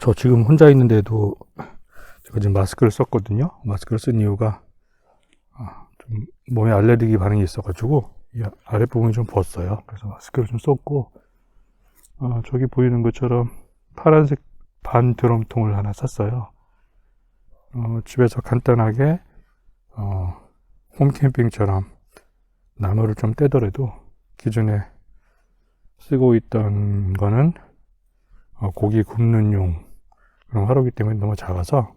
저 지금 혼자 있는데도 제가 지금 마스크를 썼거든요. 마스크를 쓴 이유가 좀 몸에 알레르기 반응이 있어가지고 이 아랫부분이 좀 벗어요. 그래서 마스크를 좀 썼고, 저기 보이는 것처럼 파란색 반 드럼통을 하나 샀어요. 집에서 간단하게 홈캠핑처럼 나무를 좀 떼더라도 기존에 쓰고 있던 거는 고기 굽는 용 그런 화로기 때문에 너무 작아서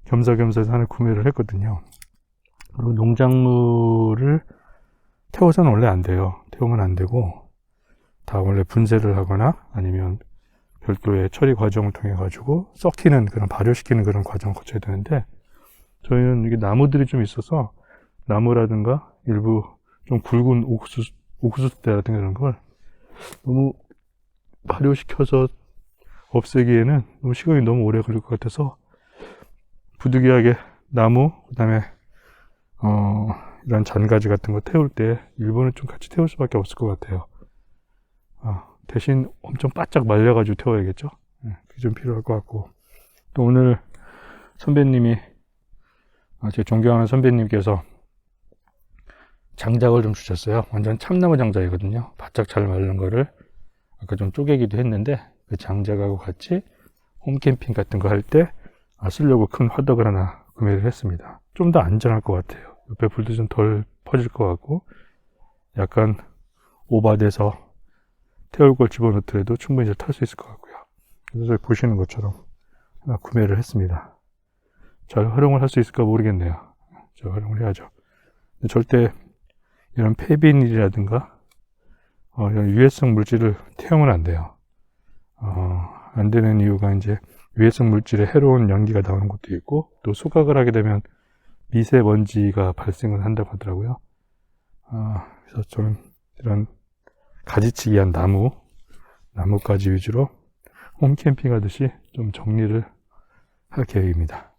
겸사겸사 하나 구매를 했거든요. 그리고 농작물을 태워서는 원래 안 돼요. 태우면 안 되고 다 원래 분쇄를 하거나 아니면 별도의 처리 과정을 통해 가지고 썩히는 그런 발효시키는 그런 과정을 거쳐야 되는데, 저희는 이게 나무들이 좀 있어서 나무라든가 일부 좀 굵은 옥수수대라든가 이런 걸 너무 발효시켜서 없애기에는 너무 시간이 너무 오래 걸릴 것 같아서 부득이하게 나무, 그 다음에 이런 잔가지 같은 거 태울 때 일부는 좀 같이 태울 수밖에 없을 것 같아요. 대신 엄청 바짝 말려가지고 태워야겠죠. 그게 좀 필요할 것 같고, 또 오늘 선배님이 제 존경하는 선배님께서 장작을 좀 주셨어요. 완전 참나무 장작이거든요. 바짝 잘 마른 거를 아까 좀 쪼개기도 했는데, 그 장작하고 같이 홈캠핑 같은 거 할 때 쓰려고 큰 화덕을 하나 구매를 했습니다. 좀 더 안전할 것 같아요. 옆에 불도 좀 덜 퍼질 것 같고, 약간 오바돼서 태울 걸 집어넣더라도 충분히 탈 수 있을 것 같고요. 그래서 보시는 것처럼 하나 구매를 했습니다. 잘 활용을 할 수 있을까 모르겠네요. 잘 활용을 해야죠. 절대 이런 폐비닐이라든가 이런 유해성 물질을 태우면 안 돼요. 안 되는 이유가 이제 유해성 물질에 해로운 연기가 나오는 것도 있고, 또 소각을 하게 되면 미세먼지가 발생을 한다고 하더라고요. 그래서 저는 이런 가지치기한 나무까지 위주로 홈캠핑 하듯이 좀 정리를 할 계획입니다.